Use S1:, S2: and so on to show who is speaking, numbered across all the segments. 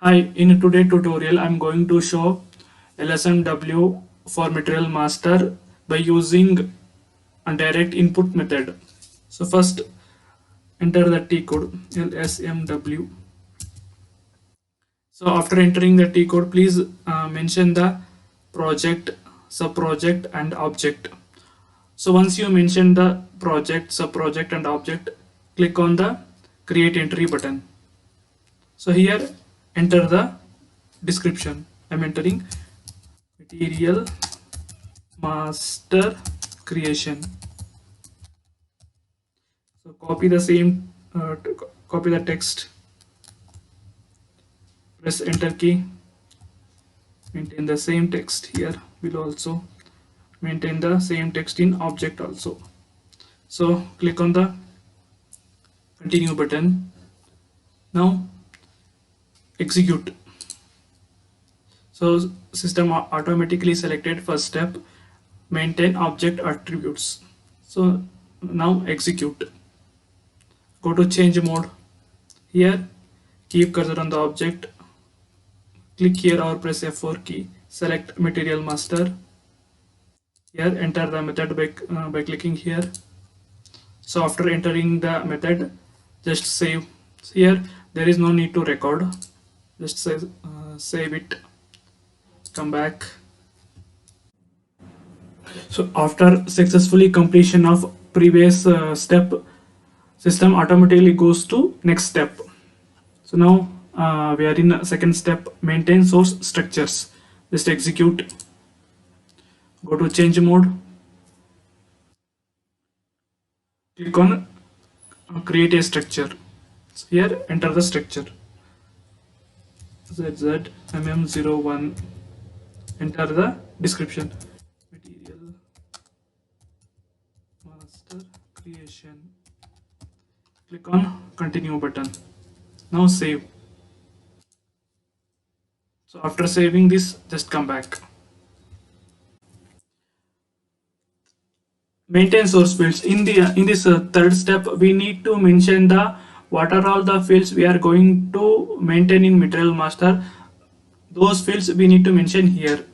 S1: Hi, in today's tutorial I'm going to show LSMW for Material Master by using a direct input method. So first enter the T code LSMW. So after entering the T code, please mention the project, subproject and object. So once you mention the project, subproject and object, click on the create entry button. So here enter the description. I'm entering material master creation. So copy the same, copy the text, press enter key, maintain the same text here. Will also maintain the same text in object also. So click on the continue button. Now execute. So system automatically selected first step, maintain object attributes. So now execute. Go to change mode. Here keep cursor on the object, click here or press F4 key, select material master. Here enter the method by clicking here. So after entering the method, just save. Here there is no need to record, just save it, come back. So after successfully completion of previous step, system automatically goes to next step. So now we are in second step, maintain source structures. Just execute, go to change mode, click on create a structure. So here enter the structure ZZMM01, enter the description, material master creation, click on continue button. Now save. So after saving this, just come back. Maintain source fields. In this third step, we need to mention the what are all the fields we are going to maintain in material master. Those fields we need to mention here.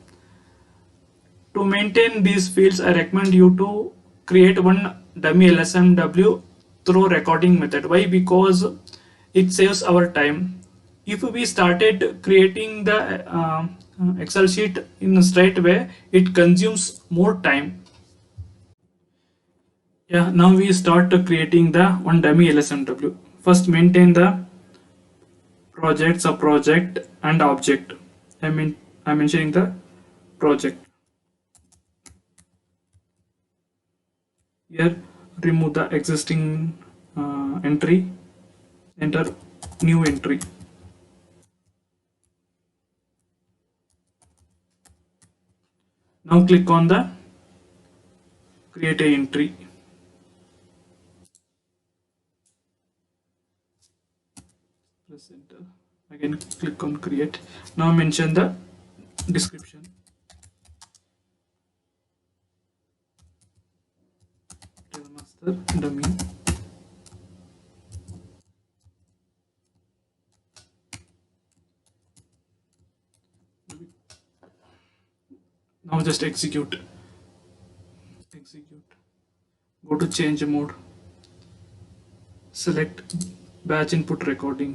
S1: To maintain these fields, I recommend you to create one dummy LSMW through recording method. Why? Because it saves our time. If we started creating the Excel sheet in a straight way, it consumes more time. Yeah, now we start creating the one dummy LSMW. First maintain the project, subproject and object. I'm mentioning the project. Here remove the existing entry, enter new entry. Now click on the create a entry. Press enter. Again click on create. Now mention the description. Tell master dummy. Now just execute. Execute. Go to change mode. Select batch input recording.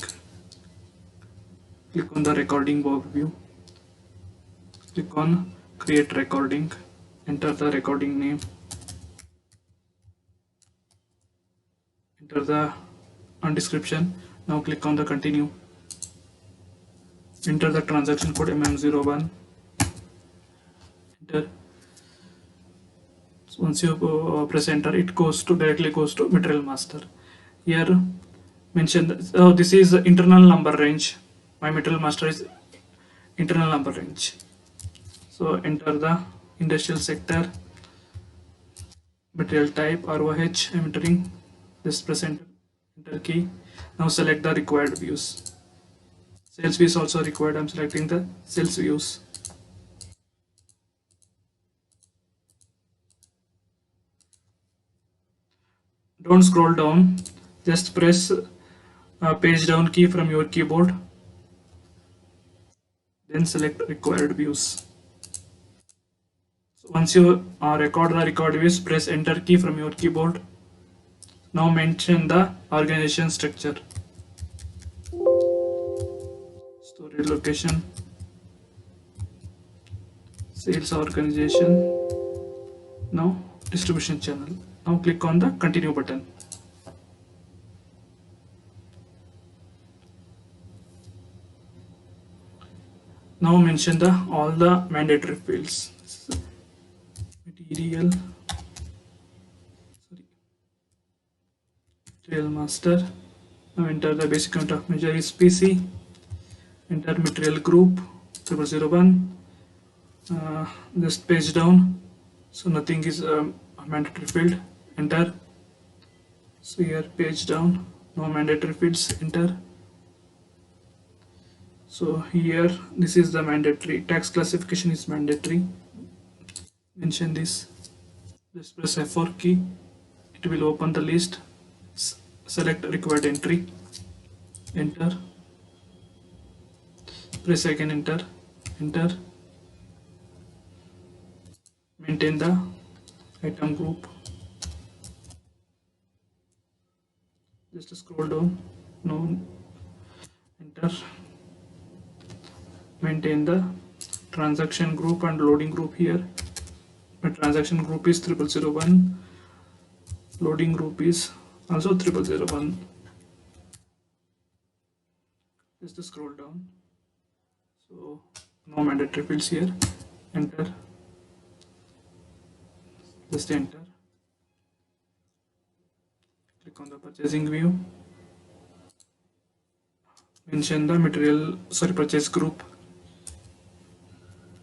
S1: Click on the recording overview. Click on create recording. Enter the recording name. Enter the description. Now click on the continue. Enter the transaction code MM01. Enter. So once you press enter, it directly goes to material master. Here mention this is internal number range. My material master is internal number range. So enter the industrial sector, material type ROH. I'm entering. Just press enter key. Now select the required views. Sales view is also required. I'm selecting the sales views. Don't scroll down. Just press page down key from your keyboard. then select required views. So once you record the record views, press enter key from your keyboard. Now mention the organization structure. Storage location, sales organization, now distribution channel. Now click on the continue button. Now mention all the mandatory fields. Material, material master. Now enter the basic count of measure is PC. Enter material group 0001. Just page down, so nothing is a mandatory field. Enter. So here page down, no mandatory fields. Enter. So here this is the mandatory tax classification is mandatory. Mention this. Just press F4 key. It will open the list. Select required entry. Enter. Press again enter. Enter. Maintain the item group. Just scroll down. No. Enter. Maintain the transaction group and loading group here. My transaction group is 0001. Loading group is also 0001. Just scroll down. So no mandatory fields here. Enter. Just enter. Click on the purchasing view. Mention the purchase group.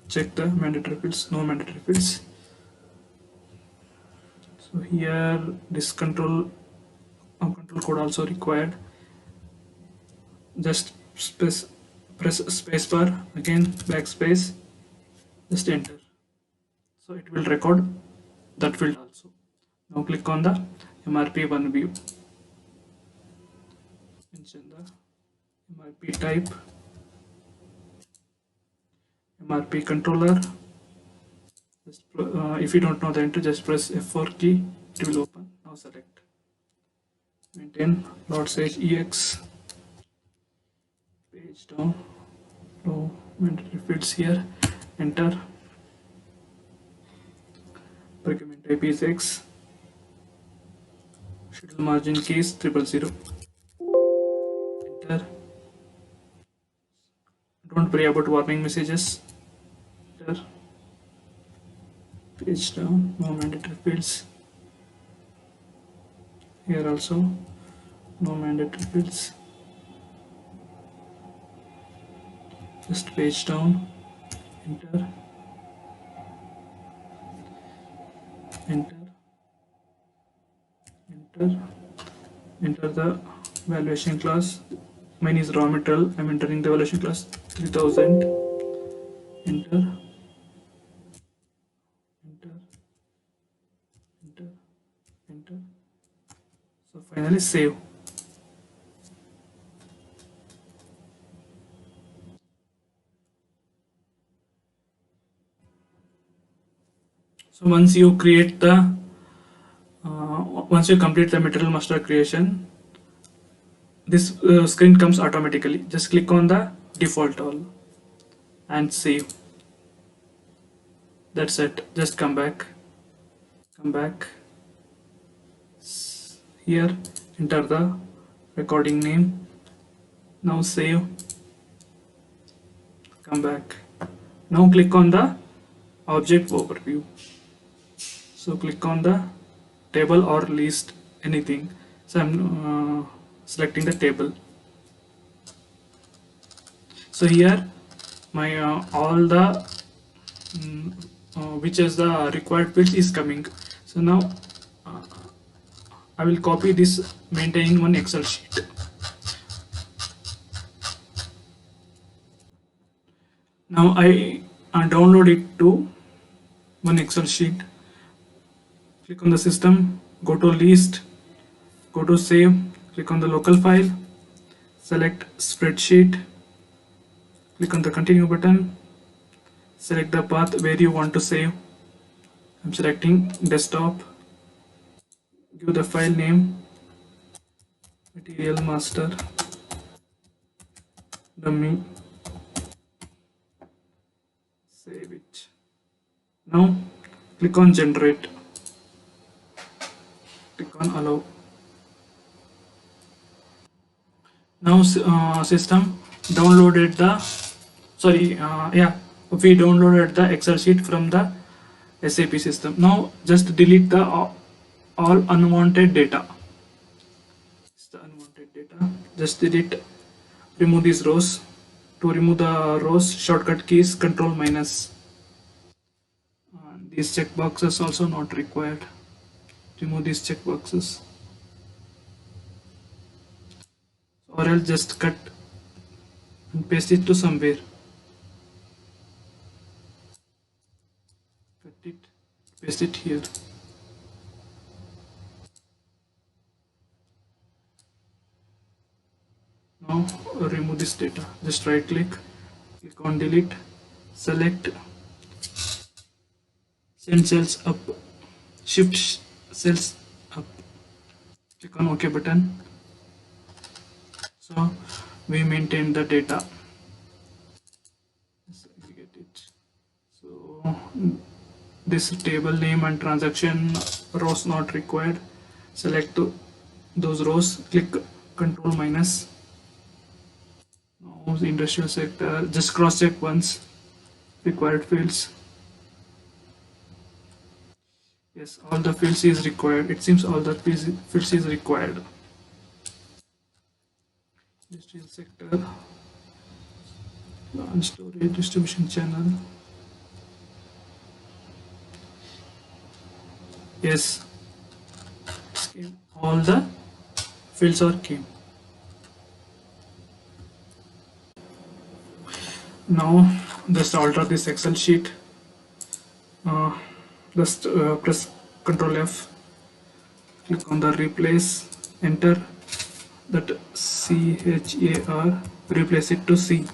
S1: Check the mandatory fields. No mandatory fields. So here this control code also required. Just press spacebar, again backspace, just enter. So it will record that field also. Now click on the MRP1 view. Mention the MRP type, MRP controller. Just, if you don't know the enter, just press F4 key, it will open. Now select. Maintain Lord Sage EX. Page down. No mandatory fields here. Enter. Procurement type is X. Schedule margin key is 000. Enter. Don't worry about warning messages. Enter. Page down, no mandatory fields. Here also no mandatory fields. Just page down. Enter. Enter. Enter. Enter the valuation class. Mine is raw material. I'm entering the valuation class 3000. Enter. Enter. So finally save. So once you complete the material master creation, this screen comes automatically. Just click on the default all and save. That's it. Just come back. Here enter the recording name. Now save. Come back. Now click on the object overview. So click on the table or list, anything. So I'm selecting the table. So here my all the which is the required field is coming. So now I will copy this, maintaining one Excel sheet. Now I download it to one Excel sheet. Click on the system, go to list, go to save, click on the local file, select spreadsheet, Click on the continue button, select the path where you want to save. I'm selecting desktop, give the file name material master dummy, save it. Now click on generate, click on allow. Now system downloaded the we downloaded the Excel sheet from the SAP system. Now just delete the all unwanted data. It's the unwanted data. Just delete, remove these rows. To remove the rows, shortcut keys Control minus. These checkboxes also not required. Remove these checkboxes, or else just cut and paste it to somewhere. Cut it, paste it here. Now remove this data. Just right click, click on delete, select, send cells up, shift cells up, click on OK button. So we maintain the data. Let's get it. So this table name and transaction rows not required. Select those rows, click Control minus. Now the industrial sector, just cross check once required fields. Yes, all the fields is required. It seems all the fields is required. Industrial sector, launch storage, distribution channel. Yes, all the fields are came. Now just alter this Excel sheet. Just press Ctrl F, click on the replace, enter that CHAR, replace it to C.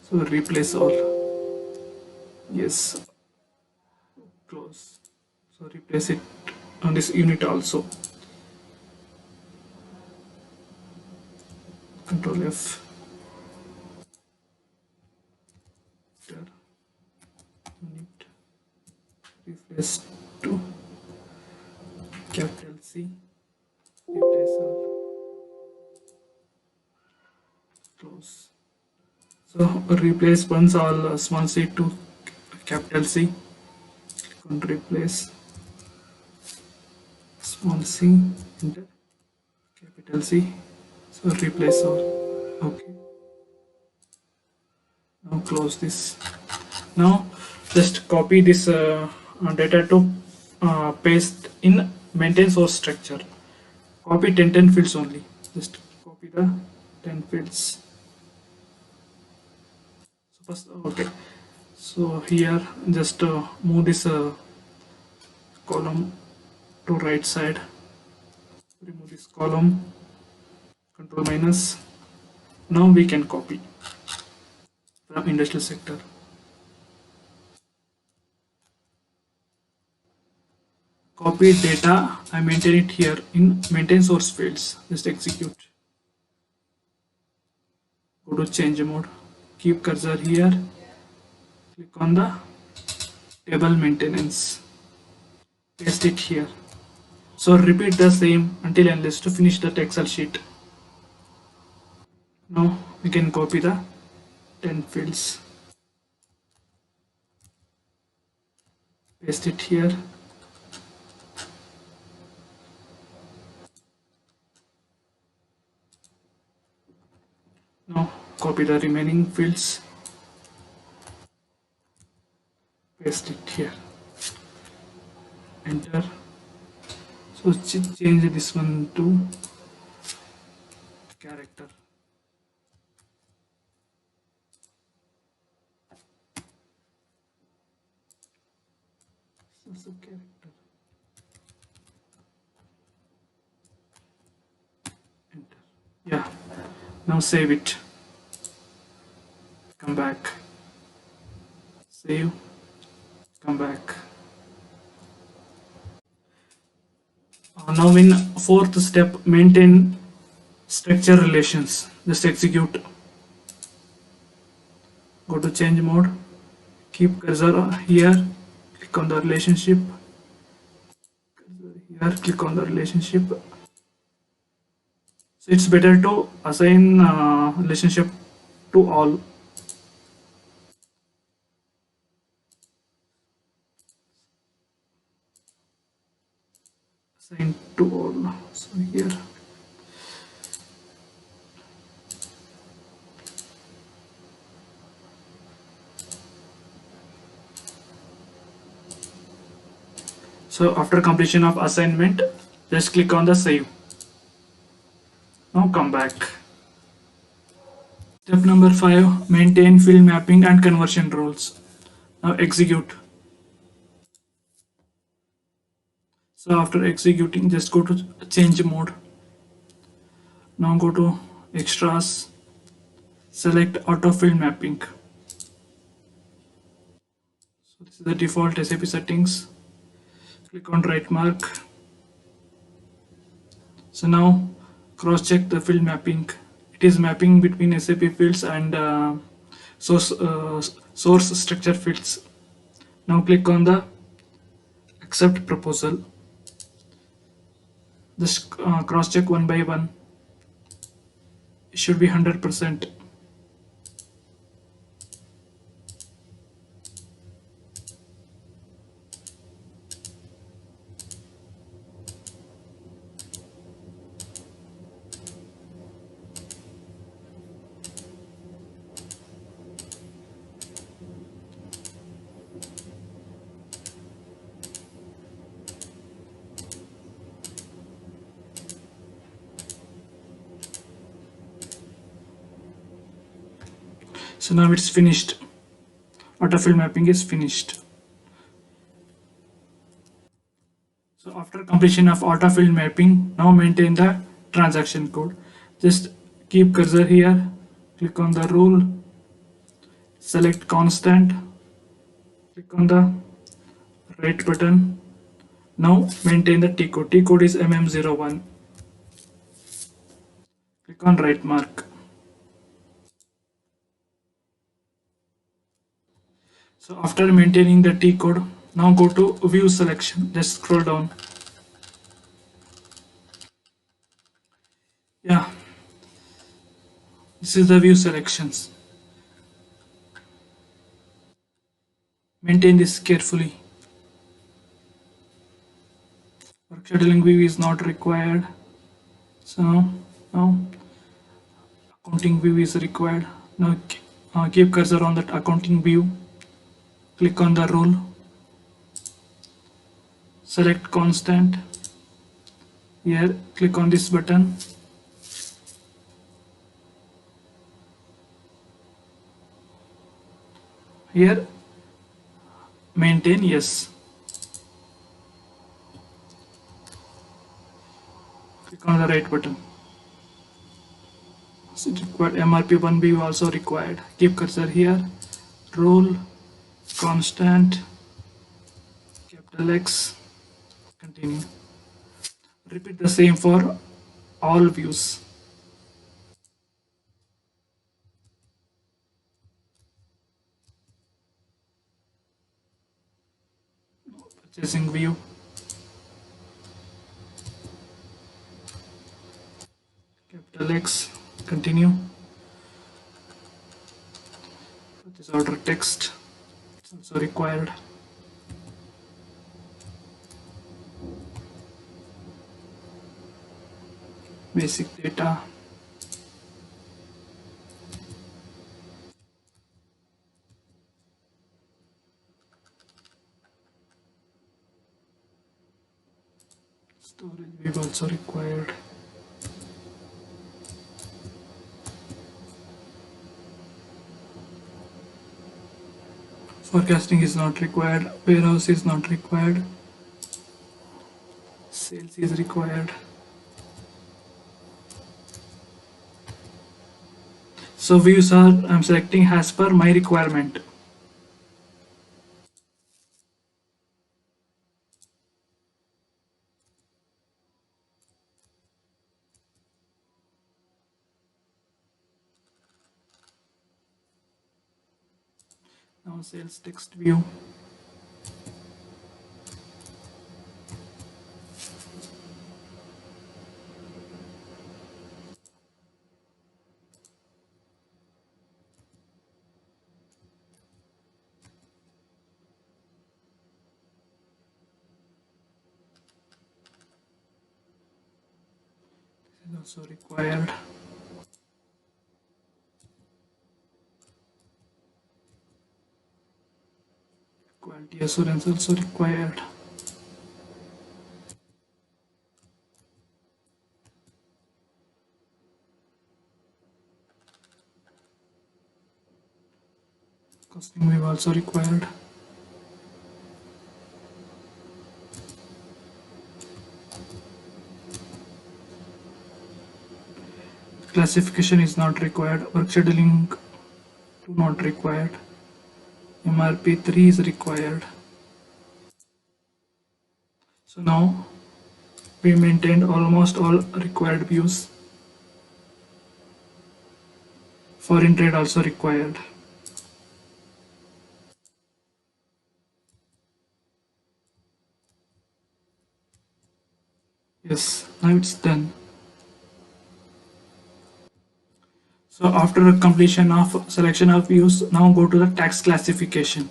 S1: So replace all. Yes, close. So replace it on this unit also. Ctrl F. Enter. Unit. Replace to capital C. Replace all. Close. So replace once all small c to capital C. Click on replace small c, enter capital C. So replace all. Okay. Now close this. Now just copy this data to paste in maintain source structure. Copy 10 fields only. Just copy the 10 fields. So first, okay. So here just move this column to right side. Remove this column. Control minus. Now we can copy from industrial sector. Copy data, I maintain it here in maintain source fields. Just execute. Go to change mode. Keep cursor here. Click on the table maintenance. Paste it here. So repeat the same until unless to finish that Excel sheet. Now we can copy the 10 fields. Paste it here. Now copy the remaining fields. Paste it here. Enter. So change this one to character. So character. Enter. Yeah. Now save it. save, come back. Now in fourth step, maintain structure relations. Just execute. Go to change mode, keep cursor here, click on the relationship, here click on the relationship. So it's better to assign relationship to all. Assign to all. So here. So after completion of assignment, just click on the save. Now come back. Step number 5, maintain field mapping and conversion rules. Now execute. So after executing, just go to change mode. Now go to extras, select auto field mapping. So this is the default SAP settings. Click on right mark. So now cross check the field mapping. It is mapping between SAP fields and source structure fields. Now click on the accept proposal. Just cross check one by one. It should be 100%. So now it's finished. Autofill mapping is finished. So after completion of autofill mapping, now maintain the transaction code. Just keep cursor here, click on the rule, select constant, click on the right button. Now maintain the T code. T code is MM01. Click on right mark. So after maintaining the T code, now go to view selection. Just scroll down. Yeah, this is the view selections. Maintain this carefully. Work scheduling view is not required. So now accounting view is required. Now keep cursor on that accounting view. Click on the rule. Select constant. Here click on this button. Here maintain yes. Click on the right button. So it required MRP1 view also required. Keep cursor here. Rule constant capital X. Continue. Repeat the same for all views. Purchasing view. Capital X. Continue. Purchase order text. It's also required. Basic data. Storage view also required. Forecasting is not required. Warehouse is not required. Sales is required. So views are I'm selecting as per my requirement. Now sales text view. This is also required. Quality assurance also required. Costing wave also required. Classification is not required. Work scheduling do not required. MRP3 is required. So now we maintained almost all required views. Foreign trade also required. Yes, now it's done. So after completion of selection of views, now go to the tax classification.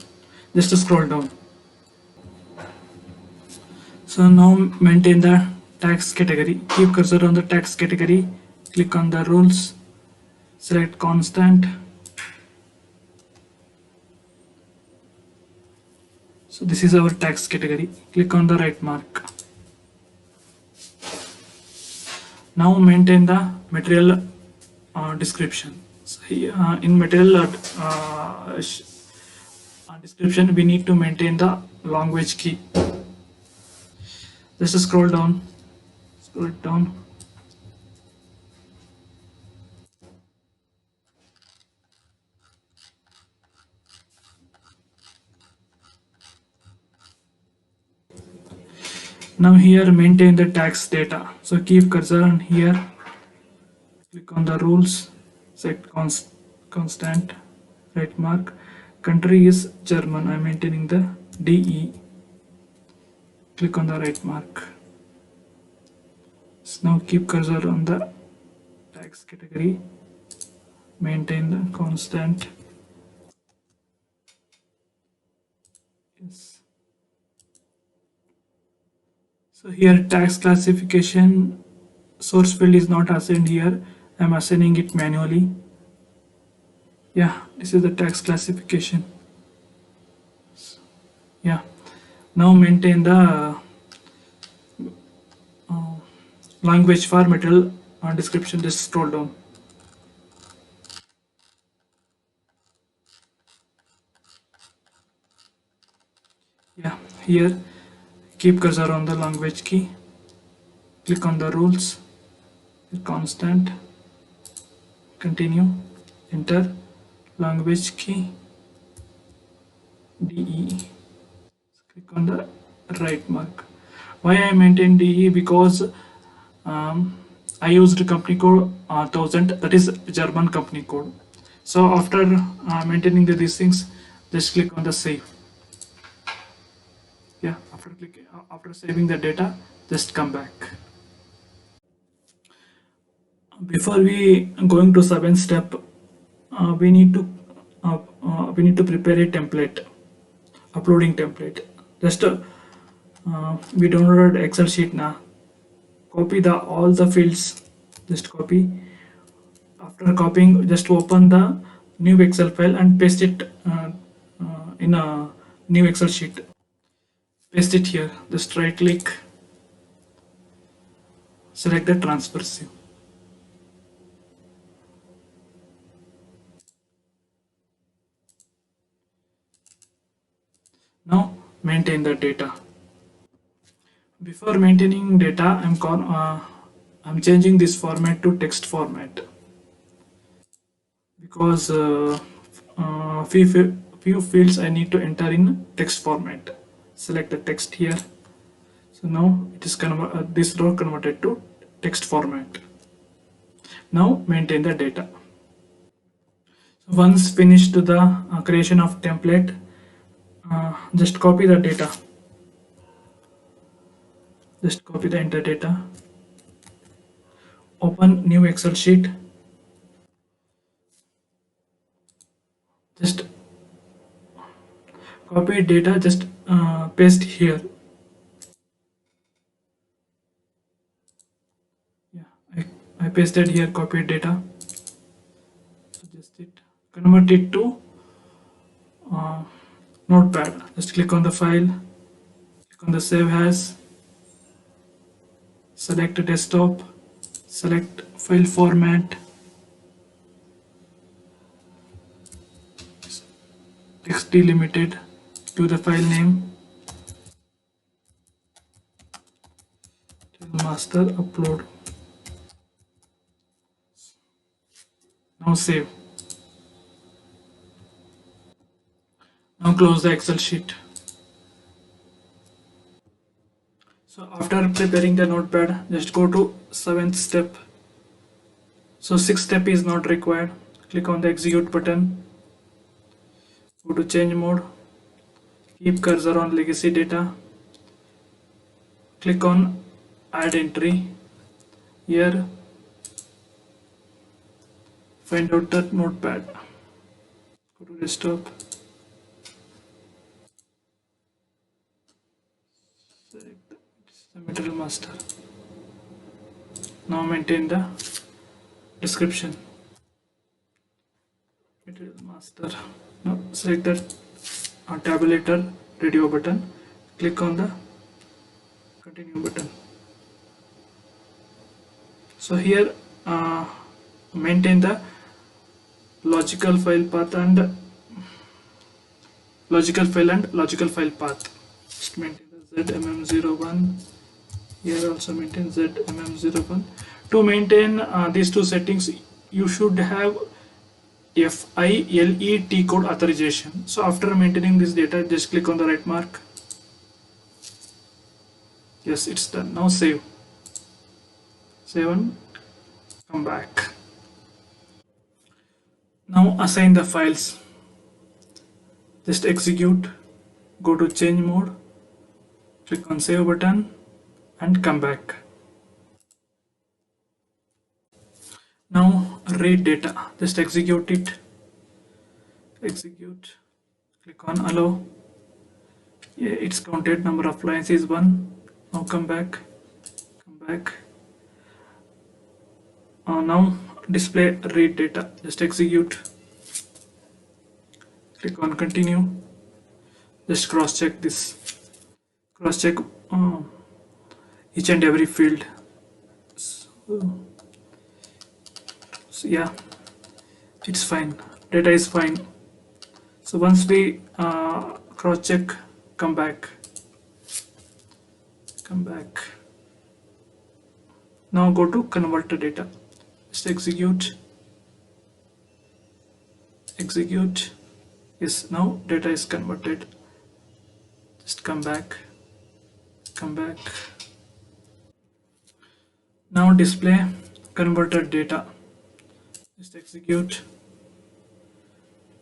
S1: Just scroll down. So now maintain the tax category. Keep cursor on the tax category. Click on the rules. Select constant. So this is our tax category. Click on the right mark. Now maintain the material description. So here, in material description, we need to maintain the language key. Just scroll down. Scroll it down. Now here maintain the tax data. So keep cursor on here. Click on the rules. Set constant. Right mark. Country is German. I'm maintaining the DE. Click on the right mark. So now keep cursor on the tax category. Maintain the constant. Yes. So here tax classification source field is not assigned here. I'm assigning it manually. Yeah, this is the tax classification. Yeah, now maintain the language for material description. Just scroll down. Yeah, here keep cursor on the language key. Click on the rules. Constant. Continue. Enter language key DE. Click on the right mark. Why I maintain DE? Because I used company code 1000, that is German company code. So after maintaining these things, just click on the save. Yeah, after saving the data, just come back. Before we going to seventh step, we need to prepare a template, uploading template. Just we downloaded Excel sheet now. Copy the all the fields. Just copy. After copying, just open the new Excel file and paste it in a new Excel sheet. Paste it here. Just right click. Select the transfer sieve. Now maintain the data. Before maintaining data, I'm changing this format to text format because few fields I need to enter in text format. Select the text here. So now it is this row converted to text format. Now maintain the data. So once finished the creation of template, just copy the data. Just copy the entire data. Open new Excel sheet. Just copy data. Just paste here. Yeah, I pasted here. Copied data. So just convert it to uh, Notepad. Just click on the file. Click on the save as. Select desktop. Select file format. Text delimited. To the file name. Master upload. Now save. Now close the Excel sheet. So after preparing the notepad, just go to 7th step. So 6th step is not required. Click on the execute button. Go to change mode. Keep cursor on legacy data. Click on add entry. Here find out that notepad. Go to desktop. Select the material master. Now maintain the description. Material master. Now select the tabulator radio button. Click on the continue button. So here maintain the logical file path and logical file path. Just maintain the ZMM01. Here also maintain ZMM01. To maintain these two settings, you should have FILE code authorization. So after maintaining this data, just click on the right mark. Yes, it's done. Now save. Save and come back. Now assign the files. Just execute. Go to change mode. Click on save button and come back. Now read data. Just execute it. Execute. Click on allow. Yeah, it's counted. Number of lines is 1. Now come back. Come back. Now display read data. Just execute. Click on continue. Just cross check this. Cross check each and every field. So yeah, it's fine. Data is fine. So once we cross check, come back. Come back. Now go to convert the data. Just execute. Execute. Yes, now data is converted. Just come back. Come back. Now display converted data. Just execute.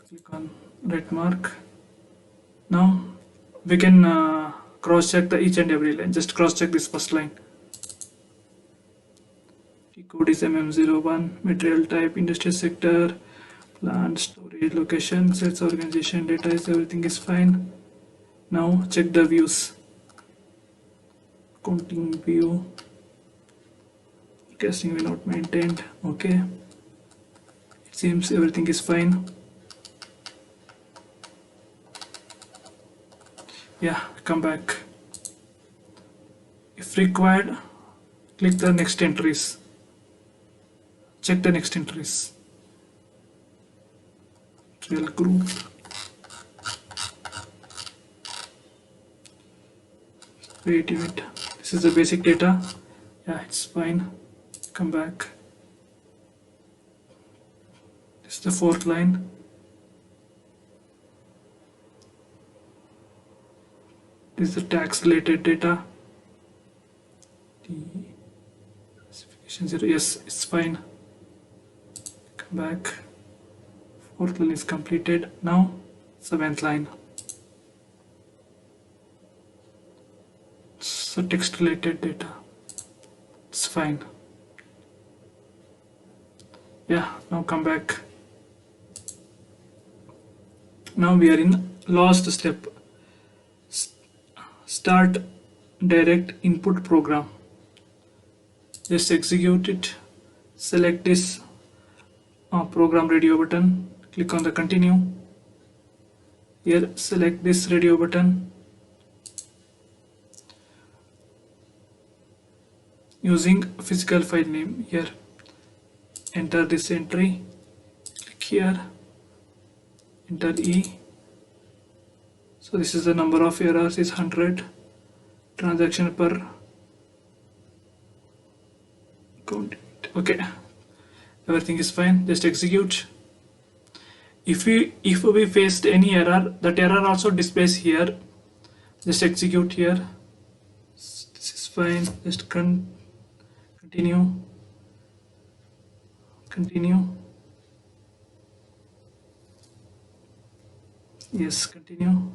S1: Click on right mark. Now we can cross check the each and every line. Just cross check this first line. T code is MM01, material type, industry sector, plant, storage, location, sets, organization, data is everything is fine. Now check the views. Counting view. Casting will not maintained. Okay. It seems everything is fine. Yeah, come back. If required, click the next entries. Check the next entries. Real group. Creative. This is the basic data. Yeah, it's fine. Come back. This is the fourth line. This is the tax related data. The specification 0. Yes, it's fine. Come back. Fourth line is completed. Now seventh line. So text related data. It's fine. Yeah, now come back. Now we are in last step. Start direct input program. Just execute it. Select this program radio button. Click on the continue. Here select this radio button. Using physical file name here. Enter this entry. Click here. Enter E. So this is the number of errors is 100. Transaction per count. Okay, everything is fine. Just execute. If we faced any error, that error also displays here. Just execute here. This is fine. Just continue. Yes, continue.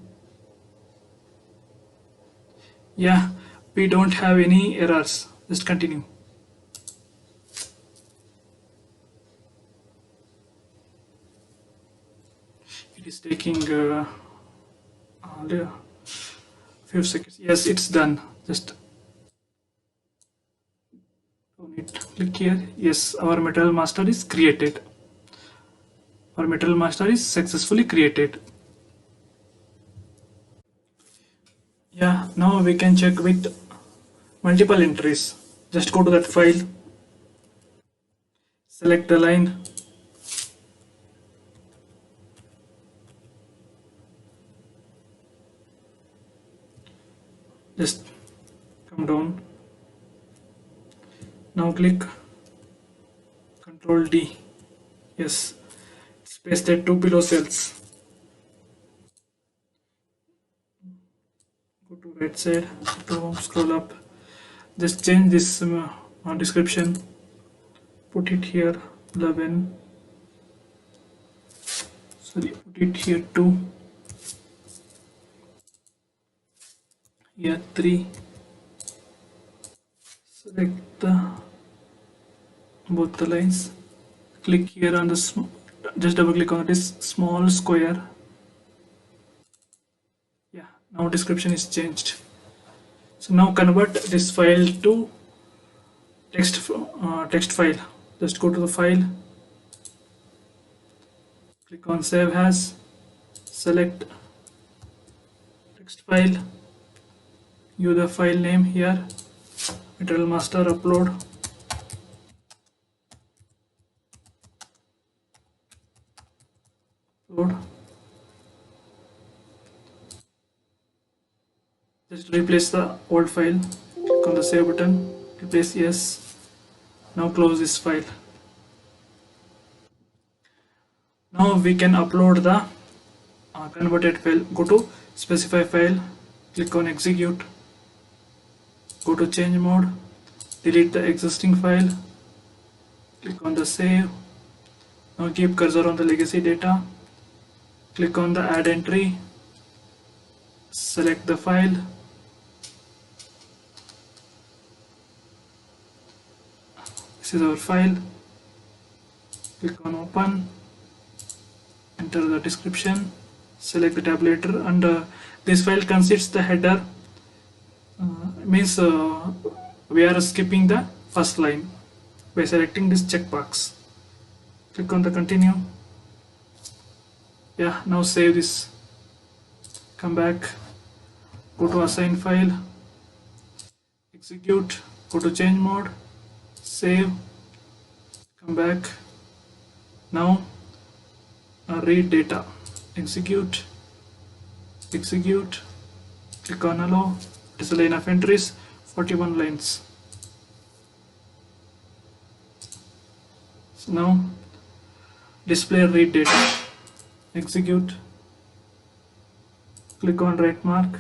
S1: Yeah, we don't have any errors. Just continue. It is taking a few seconds. Yes, it's done. Just don't need to click here. Yes, our material master is created. Our material master is successfully created. Yeah, now we can check with multiple entries. Just go to that file, select the line, just come down. Now click Control D. Yes, it's pasted 2 below cells. Go to right side, scroll up. Just change this description. Put it here 11. Sorry, put it here 2. Here 3. Select both the lines. Click here on the just double click on this small square. Yeah, now description is changed. So now convert this file to text file. Just go to the file, click on save as, select text file, use the file name here, material master, upload. Just replace the old file. Click on the save button, replace yes. Now close this file. Now we can upload the converted file. Go to specify file, click on execute, go to change mode, delete the existing file, click on the save. Now keep cursor on the legacy data, click on the add entry, select the file, this is our file, click on open, enter the description, select the tabulator, and this file consists the header, means we are skipping the first line by selecting this checkbox. Click on the continue. Yeah, now save this, come back, go to assign file, execute, go to change mode, save, come back. Now read data, execute, click on allow. It is a line of entries, 41 lines. So now display read data, execute, click on right mark.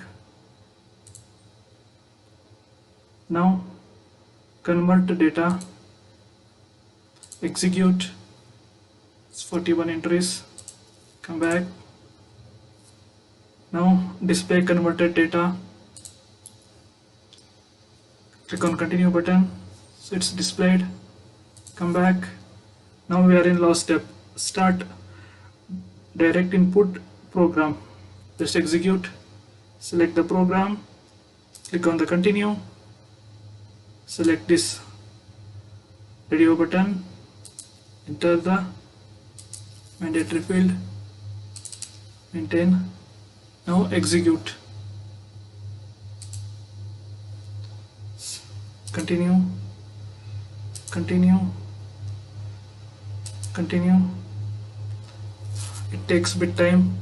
S1: Now convert the data, execute, it's 41 entries. come back. Now display converted data, click on continue button, so it's displayed. Come back. Now we are in last step, start direct input program. Just execute, select the program, click on the continue, select this radio button, enter the mandatory field, maintain. Now execute, continue, continue, continue. It takes a bit time.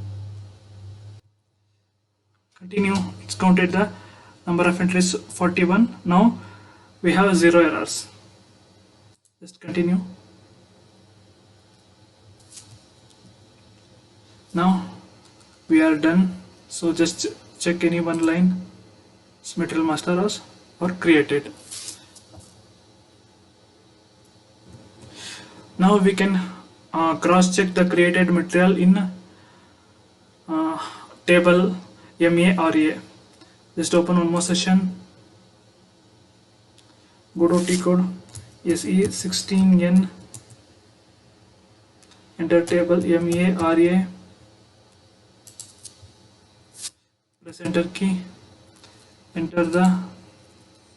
S1: Continue. It's counted the number of entries 41. Now we have 0 errors. Just continue. Now we are done. So just check any one line, material master house or created. Now we can cross check the created material in table MARA. Just open one more session, go to T code SE16N, enter table MARA, press enter key, enter the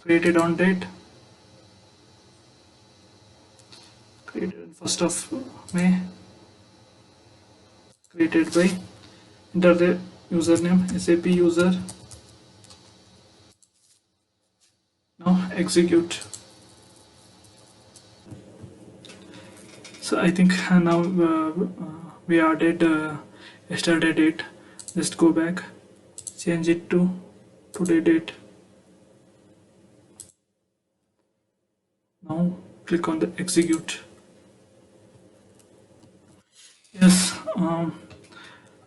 S1: created on date, created 1st of May, created by, enter the username SAP user. Now execute. So I think now we added yesterday date. Just go back, change it to today date. Now click on the execute. Yes, our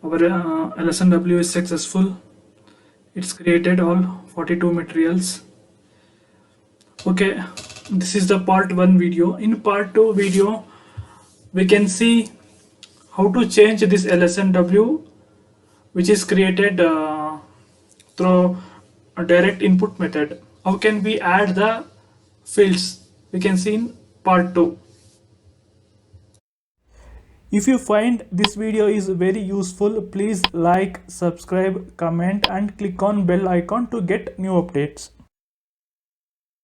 S1: LSNW is successful. It's created all 42 materials. Okay, this is the part 1 video. In part 2 video we can see how to change this LSNW which is created through a direct input method. How can we add the fields? We can see in part 2. If you find this video is very useful, please like, subscribe, comment and click on bell icon to get new updates.